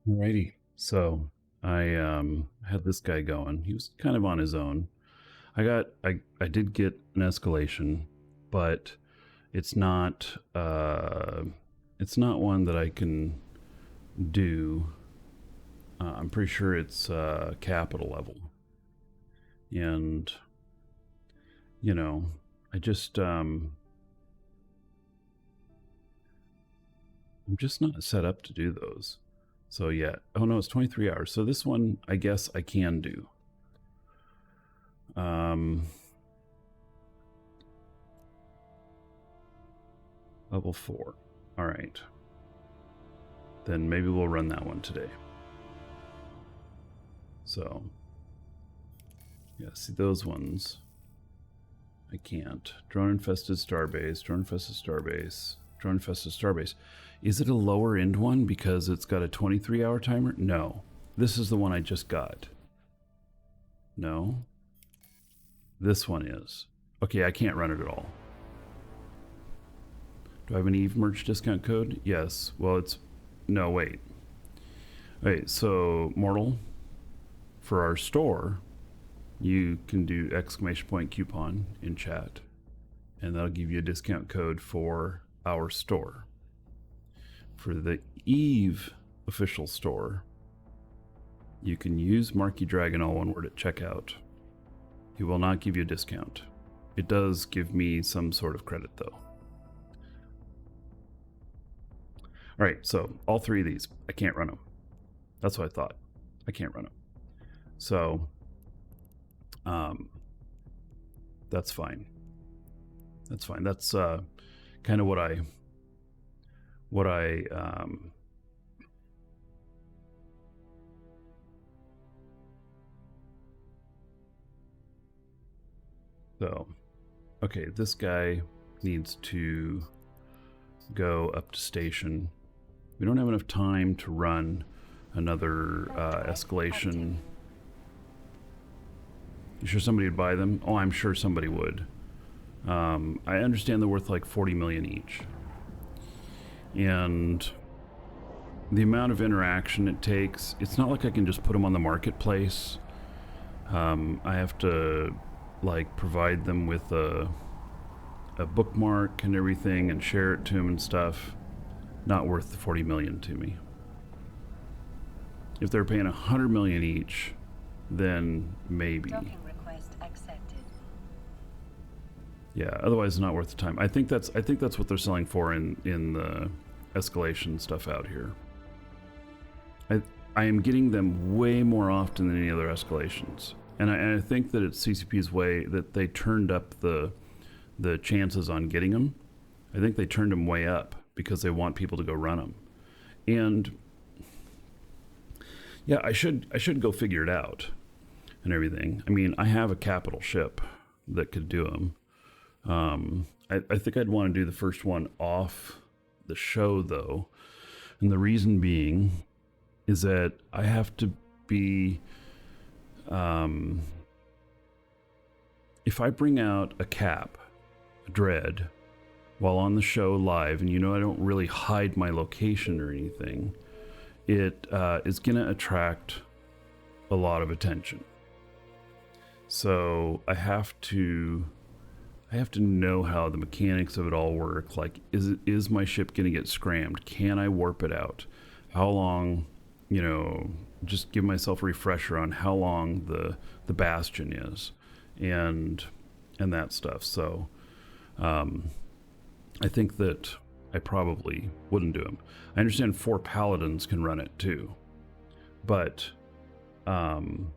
Alrighty. So I had this guy going. He was kind of on his own. I did get an escalation, but it's not it's not one that I can do. I'm pretty sure it's capital level. And you know, I just I'm just not set up to do those. So yeah. Oh no, it's 23 hours. So this one I guess I can do. Level 4. All right. Then maybe we'll run that one today. So, yeah, see those ones. I can't. Drone infested starbase, drone infested starbase, drone infested starbase. Is it a lower end one because it's got a 23-hour timer? No. This is the one I just got. No. This one is. Okay, I can't run it at all. Do I have an Eve merch discount code? Yes. Well, it's... No, wait. Wait, so, Mortal, for our store, you can do exclamation point coupon in chat, and that'll give you a discount code for our store. For the Eve official store, you can use MarkeeDragon, all one word, at checkout. It will not give you a discount. It does give me some sort of credit, though. All right, so all three of these, I can't run them. That's what I thought. I can't run them. So, that's fine. That's fine. That's kind of what I so, okay, this guy needs to go up to station. We don't have enough time to run another escalation. You sure somebody would buy them? Oh, I'm sure somebody would. I understand they're worth like 40 million each. And the amount of interaction it takes, it's not like I can just put them on the marketplace. I have to like provide them with a bookmark and everything and share it to them and stuff. Not worth the 40 million to me. If they're paying 100 million each, then maybe. Docking request accepted. Yeah, otherwise it's not worth the time. I think that's what they're selling for in the escalation stuff out here. I am getting them way more often than any other escalations. And I think that it's CCP's way that they turned up the chances on getting them. I think they turned them way up because they want people to go run them. And yeah, I should go figure it out and everything. I mean, I have a capital ship that could do them. I think I'd want to do the first one off the show, though. And the reason being is that I have to be... if I bring out a cap, a dread, while on the show live, and I don't really hide my location or anything, it is going to attract a lot of attention. So I have to know how the mechanics of it all work. Like, is my ship going to get scrammed? Can I warp it out? How long, just give myself a refresher on how long the bastion is and that stuff. So I think that I probably wouldn't do them. I understand 4 paladins can run it too, but and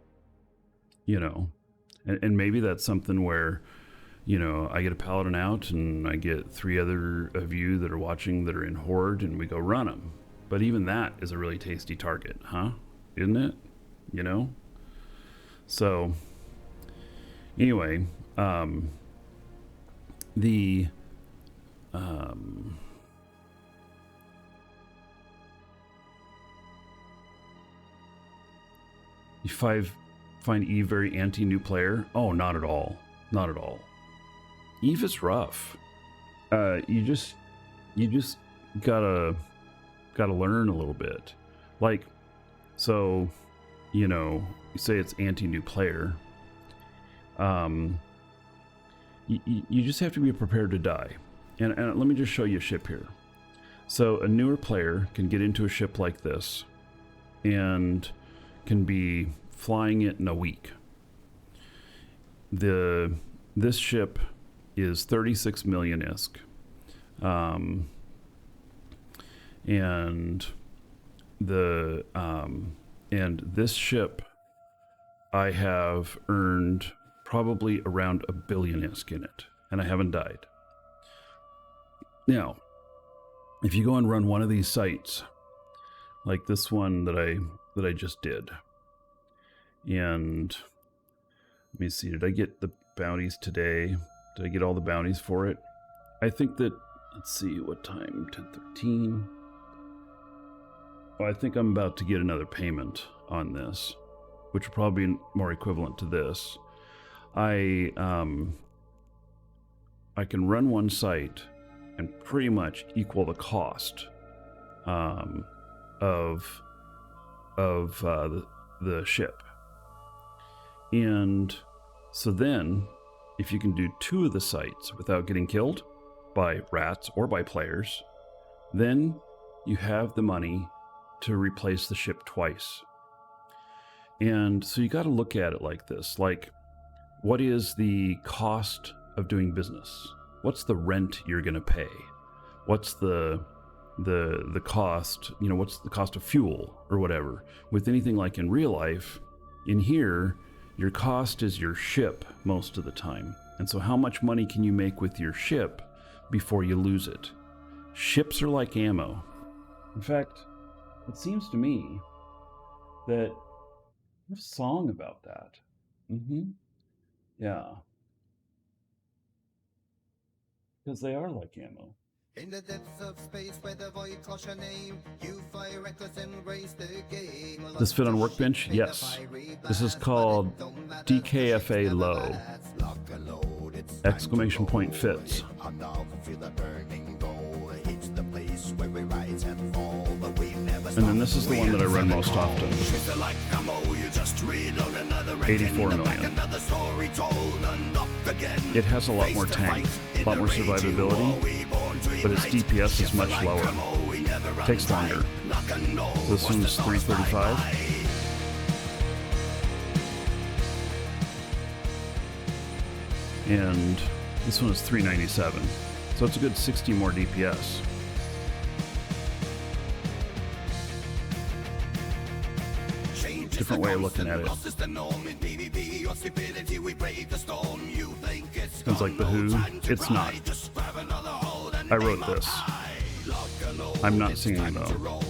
maybe that's something where I get a paladin out and I get 3 other of you that are watching that are in horde and we go run them. But even that is a really tasty target, huh? Isn't it? So anyway, you find Eve very anti-new player? Oh, not at all. Not at all. Eve is rough. You just gotta learn a little bit. Like, So, you know, you say it's anti-new player. You just have to be prepared to die. And let me just show you a ship here. So a newer player can get into a ship like this and can be flying it in a week. This ship is 36 million ISK. And this ship I have earned probably around 1 billion ISK in it, and I haven't died. Now, if you go and run one of these sites, like this one that I just did, and let me see, did I get the bounties today? Did I get all the bounties for it? I think that, let's see, what time? 10:13. Oh, I think I'm about to get another payment on this, which will probably be more equivalent to this. I can run one site and pretty much equal the cost of the ship. And so then, if you can do 2 of the sites without getting killed by rats or by players, then you have the money to replace the ship twice. And so you got to look at it like this, like, what is the cost of doing business? What's the rent you're going to pay? What's the cost, you know, what's the cost of fuel or whatever? With anything like in real life, in here, your cost is your ship most of the time. And so how much money can you make with your ship before you lose it? Ships are like ammo. In fact, it seems to me that there's a song about that. Yeah. Because they are like ammo. In the depths of space where the void calls your name, you fire reckless and embrace the game. This fit on Workbench? Yes. This is called DKFA Low. Exclamation point fits. And then this is the one that I run most often. 84 million. It has a lot more tank, a lot more survivability, but its DPS is much lower. Takes longer. So this one's 335. And this one is 397. So it's a good 60 more DPS. Different way of looking at it. Sounds like the Who. It's not. I wrote this. I'm not singing though.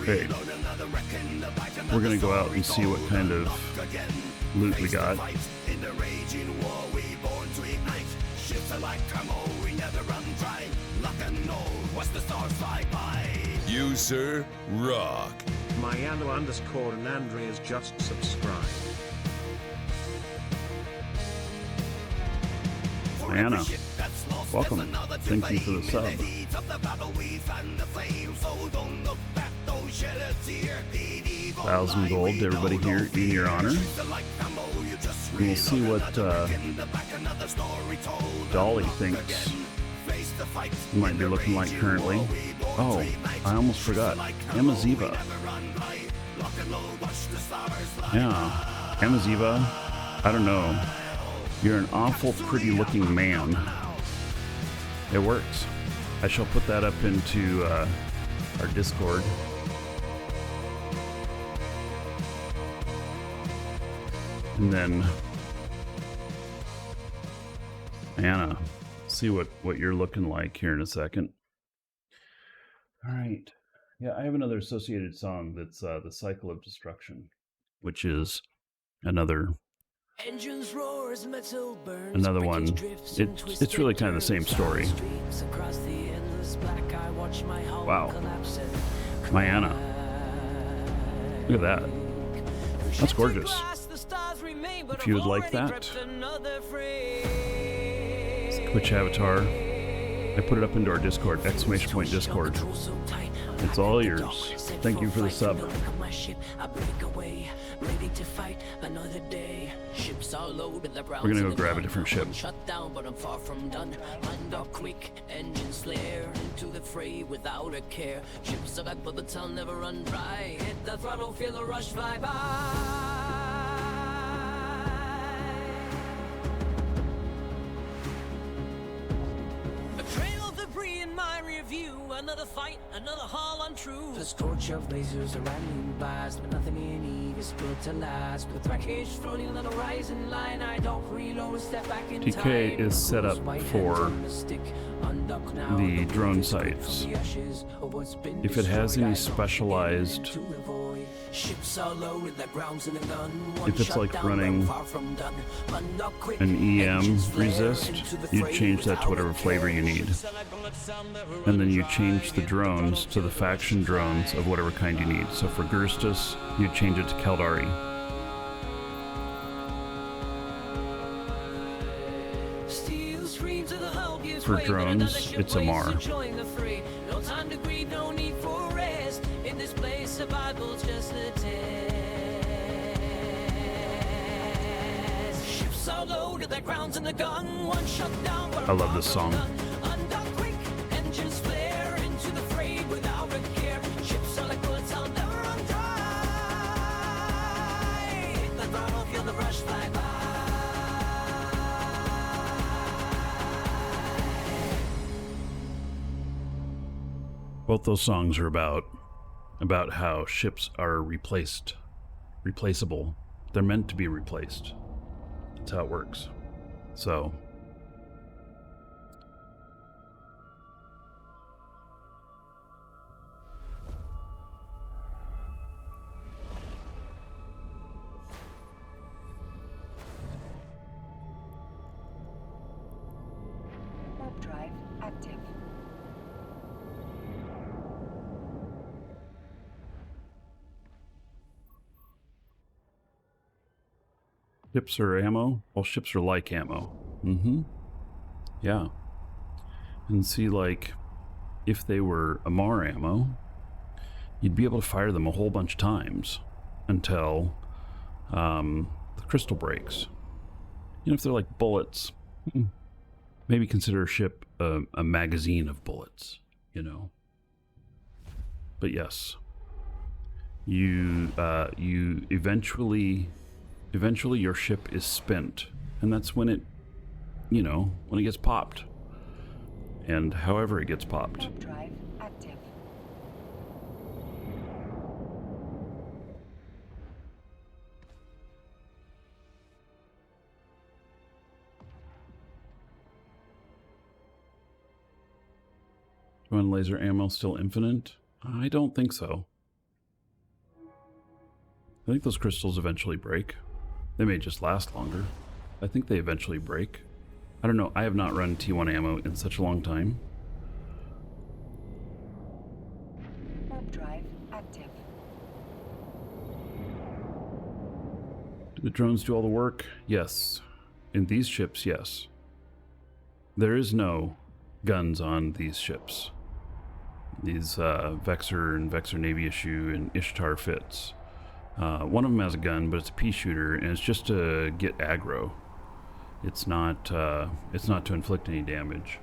Okay. We're gonna go out and see what kind of loot we got. You, sir, rock. Mayano_and has just subscribed. Diana, welcome. Thank you for the sub. 1,000 gold to everybody here in your honor. And we'll see what Dolly thinks you might be looking like currently. Oh, I almost forgot. Amaziva. Yeah, Amaziva, I don't know. You're an awful pretty looking man. It works. I shall put that up into our Discord. And then Anna, see what you're looking like here in a second. All right. Yeah, I have another associated song that's The Cycle of Destruction, which is another one. It's really kind of the same story. Wow. Mayana. Look at that. That's gorgeous. if you would like that. Twitch avatar. I put it up into our Discord, exclamation point Discord. It's all yours. Thank you for the sub. We're gonna go grab a different ship. Shut down, but I'm far from done. Mind up quick, engines flare into the fray without a care. Ships are back, but the town never run dry. Hit the throttle, feel the rush fly by. Another fight, another haul untrue. The scorch of lasers, a rattling blast, but nothing in Eve is built to last. With wreckage floating on the horizon line, I don't reload, step back in time. TK is set up for the drone sites. If it has any specialized, if it's like running an EM resist, you change that to whatever flavor you need. And then you change the drones to the faction drones of whatever kind you need. So for Guristas, you change it to Caldari. For drones, it's Amar. No time to grieve, no need for rest. In this place, survival's just a test. Ships are loaded, their crowns in the gun. One shut down. I love this song. Quick, engines flare into the fray without a care. Ships are like bullets, I'll never run dry. Hit the throttle, feel the rush fly by. Both those songs are about how ships are replaceable. They're meant to be replaced. That's how it works. So Warp drive active. ships are ammo? Well, ships are like ammo. Yeah. And see, like, if they were Amar ammo, you'd be able to fire them a whole bunch of times until the crystal breaks. You know, if they're like bullets, maybe consider a ship a magazine of bullets, you know. But yes, you eventually your ship is spent, and that's when it, you know, when it gets popped, and however it gets popped. Warp drive active. When laser ammo still infinite? I don't think so. I think those crystals eventually break. They may just last longer. I think they eventually break. I don't know. I have not run T1 ammo in such a long time. Warp drive active. Do the drones do all the work? Yes. In these ships, yes. There is no guns on these ships. These Vexer and Vexer Navy issue and Ishtar fits. One of them has a gun, but it's a pea shooter, and it's just to get aggro. It's not to inflict any damage.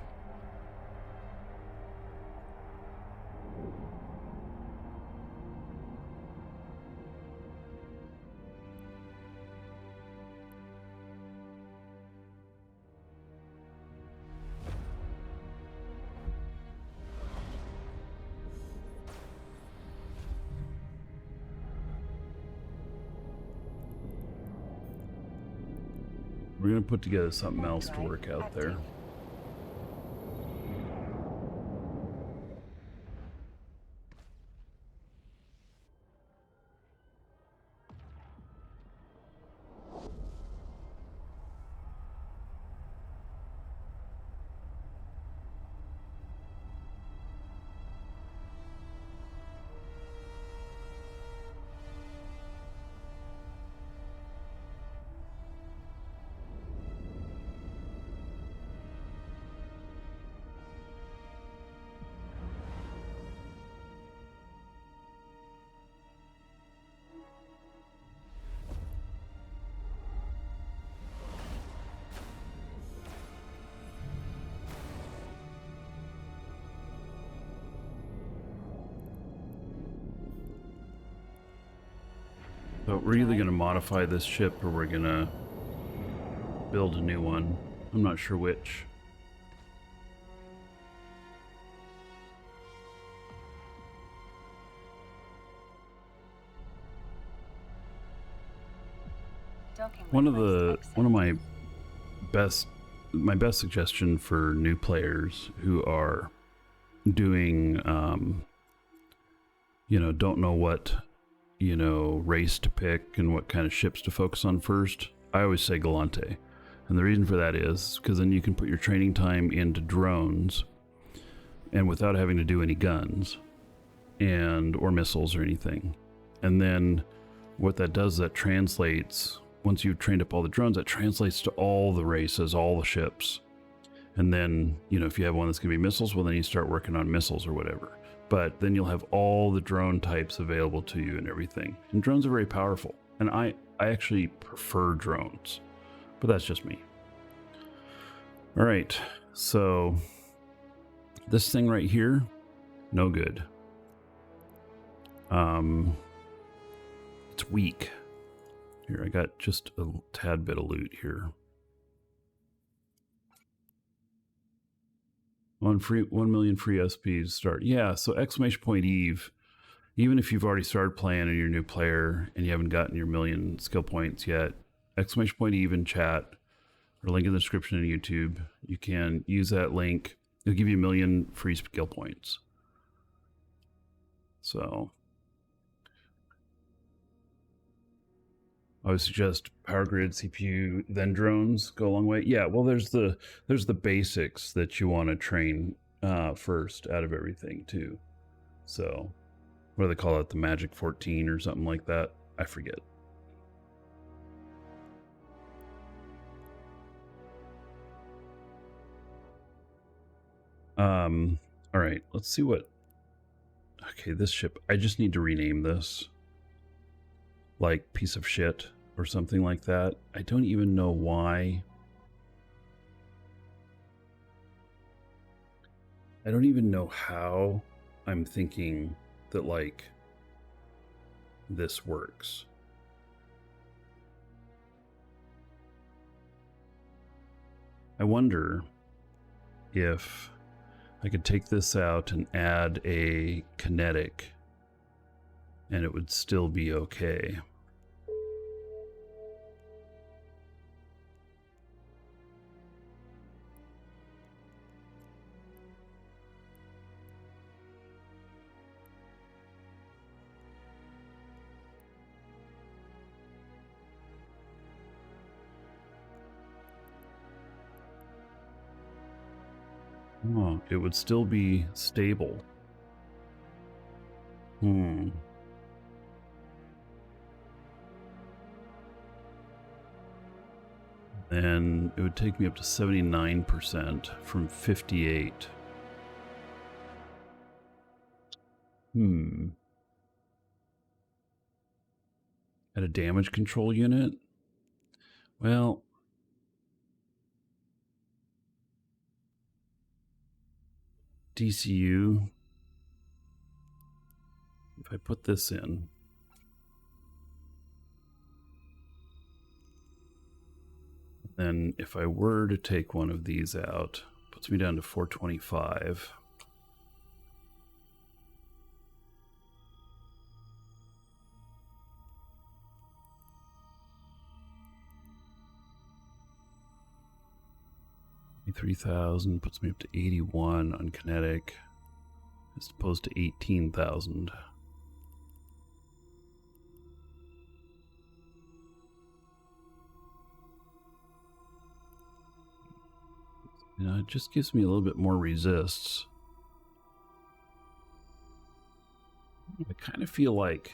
We're going to put together something else to work out there. But we're either going to modify this ship or we're going to build a new one. I'm not sure which. One of my best suggestion for new players who are doing you know, don't know what, you know, race to pick and what kind of ships to focus on first, I always say Galante. And the reason for that is because then you can put your training time into drones and without having to do any guns and or missiles or anything. And then what that does, that translates, once you've trained up all the drones, that translates to all the races, all the ships. And then, you know, if you have one that's going to be missiles, well, then you start working on missiles or whatever. But then you'll have all the drone types available to you and everything. And drones are very powerful. And I actually prefer drones. But that's just me. All right. So this thing right here, no good. It's weak. Here, I got just a tad bit of loot here. 1 million free SPs start. Yeah, so exclamation point Eve, even if you've already started playing and you're a new player and you haven't gotten your 1,000,000 skill points yet, exclamation point Eve in chat or link in the description on YouTube. You can use that link. It'll give you 1,000,000 free skill points. So I would suggest power grid, CPU, then drones go a long way. Yeah, well, there's the basics that you want to train first out of everything too. So what do they call it? The Magic 14 or something like that? I forget. All right, let's see what. Okay, this ship. I just need to rename this. Like piece of shit or something like that. I don't even know why. I don't even know how I'm thinking that like this works. I wonder if I could take this out and add a kinetic and it would still be okay. Oh, it would still be stable. Then it would take me up to 79% from 58. At a damage control unit? Well, DCU, if I put this in, then if I were to take one of these out, puts me down to 425. $3,000 puts me up to 81 on kinetic, as opposed to 18,000. You know, it just gives me a little bit more resists. I kind of feel like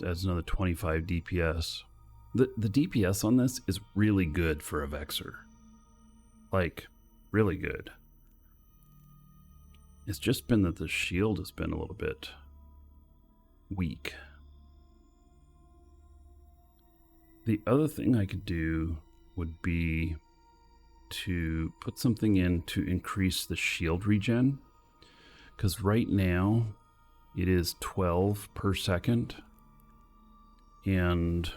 adds another 25 DPS. The DPS on this is really good for a Vexer. Like, really good. It's just been that the shield has been a little bit weak. The other thing I could do would be to put something in to increase the shield regen, because right now it is 12 per second, and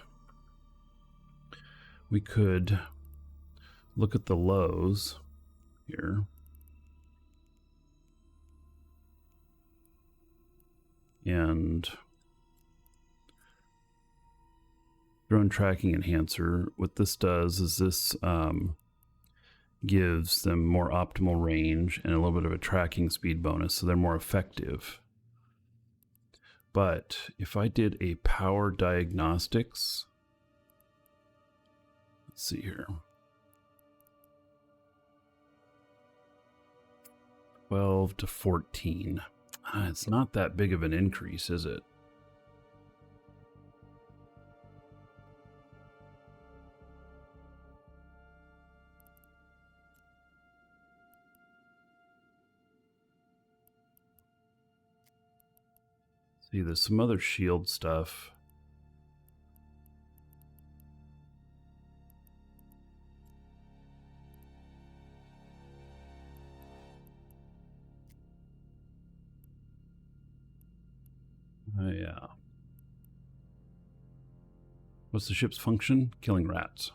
we could look at the lows here and drone tracking enhancer. What this does is this gives them more optimal range and a little bit of a tracking speed bonus, so they're more effective. But if I did a power diagnostics, let's see here, 12 to 14. It's not that big of an increase, is it? See, there's some other shield stuff. Oh, yeah. What's the ship's function? Killing rats.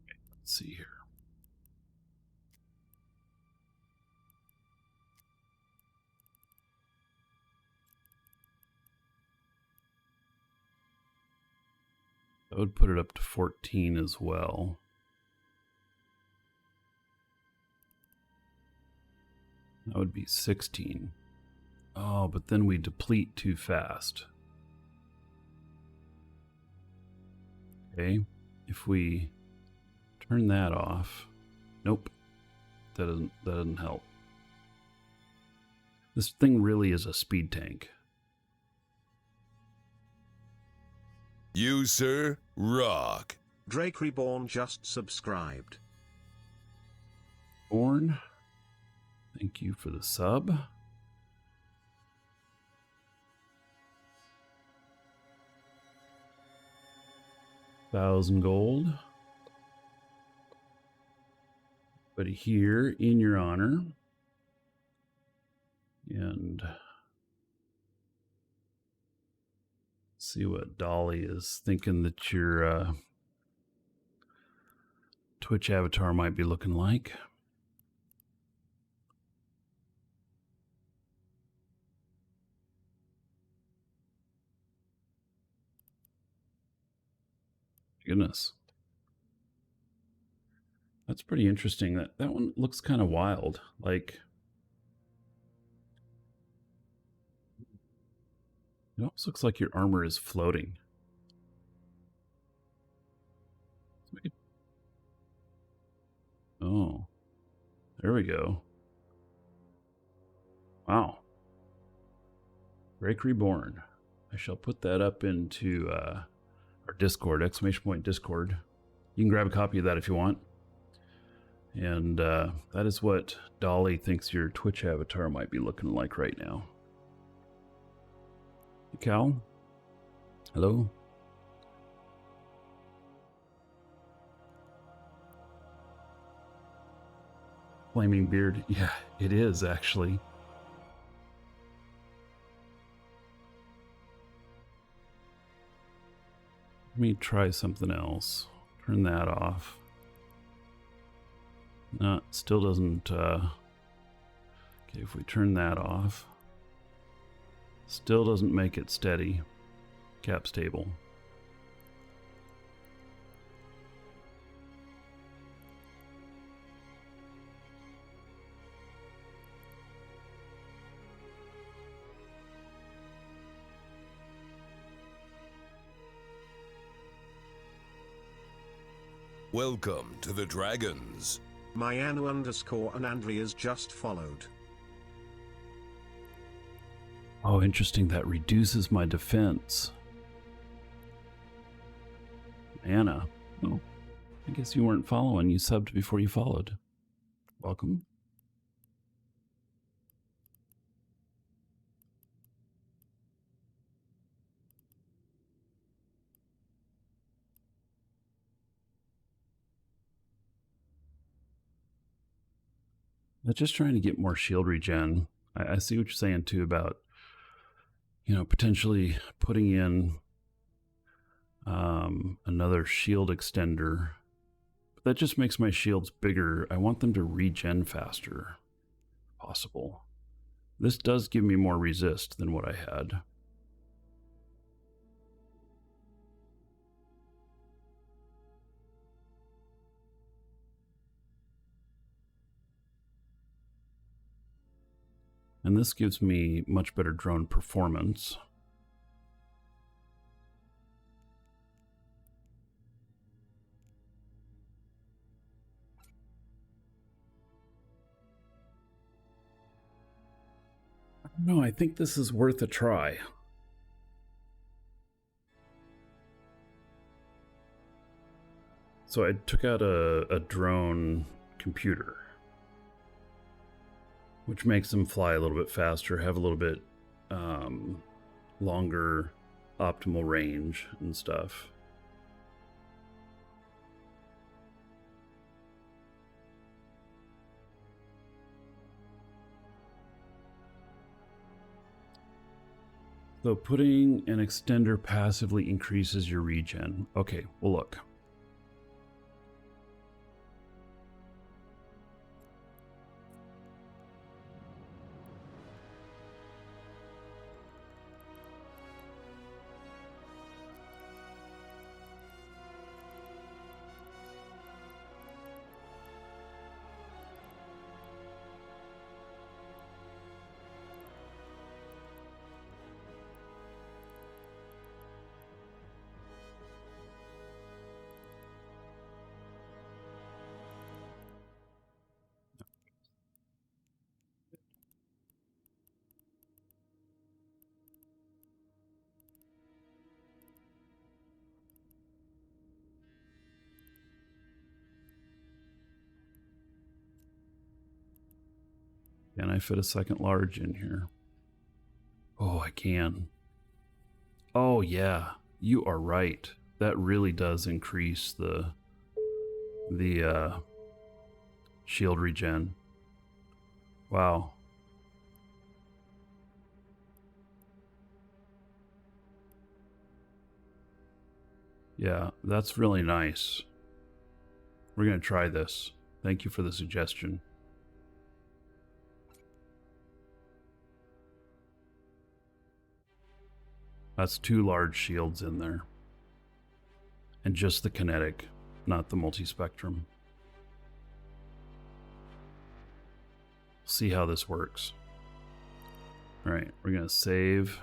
Okay, let's see here. That would put it up to 14 as well. That would be 16. Oh, but then we deplete too fast. Okay, if we turn that off, nope, that doesn't help. This thing really is a speed tank. You, sir, rock. Drake Reborn just subscribed. Born, thank you for the sub. $1,000 gold. But here in your honor. And see what Dolly is thinking that your Twitch avatar might be looking like. Goodness. That's pretty interesting. That one looks kind of wild. Like, it almost looks like your armor is floating. Oh, there we go. Wow. Drake Reborn. I shall put that up into our Discord, ! Discord. You can grab a copy of that if you want. And that is what Dolly thinks your Twitch avatar might be looking like right now. Cal? Hello? Flaming beard. Yeah, it is actually. Let me try something else. Turn that off. No, still doesn't. Okay, if we turn that off, still doesn't make it steady. Cap stable. Welcome to the Dragons. Mayanu_ and Andrea's just followed. Oh, interesting. That reduces my defense. Anna. Oh, I guess you weren't following. You subbed before you followed. Welcome. But just trying to get more shield regen. I see what you're saying too about, you know, potentially putting in another shield extender. But that just makes my shields bigger. I want them to regen faster, if possible. This does give me more resist than what I had. And this gives me much better drone performance. No, I think this is worth a try. So I took out a drone computer, which makes them fly a little bit faster, have a little bit longer optimal range and stuff. So putting an extender passively increases your regen. Okay, well look. Can I fit a second large in here? Oh, I can. Oh yeah, you are right. That really does increase the shield regen. Wow. Yeah, that's really nice. We're gonna try this. Thank you for the suggestion. That's 2 large shields in there. And just the kinetic, not the multi-spectrum. See how this works. All right, we're gonna save.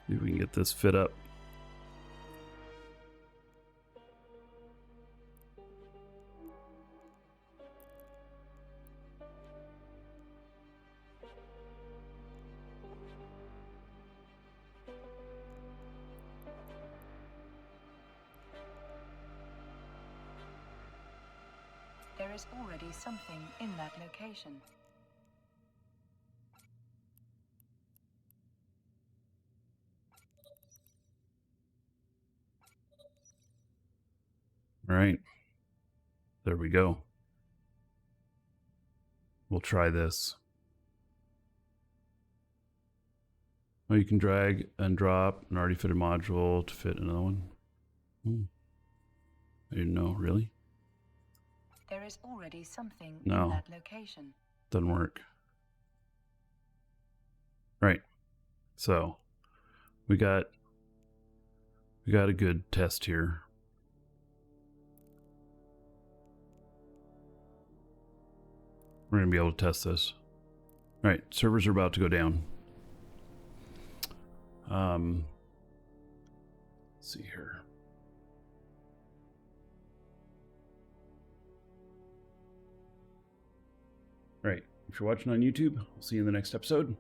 See if we can get this fit up. There is already something in that location. All right. There we go. We'll try this. Oh, you can drag and drop an already fitted module to fit another one. I didn't know, really? There is already something No. in that location. Doesn't work. Right. So We got a good test here. We're going to be able to test this. All right, servers are about to go down. Let's see here. All right, if you're watching on YouTube, I'll see you in the next episode.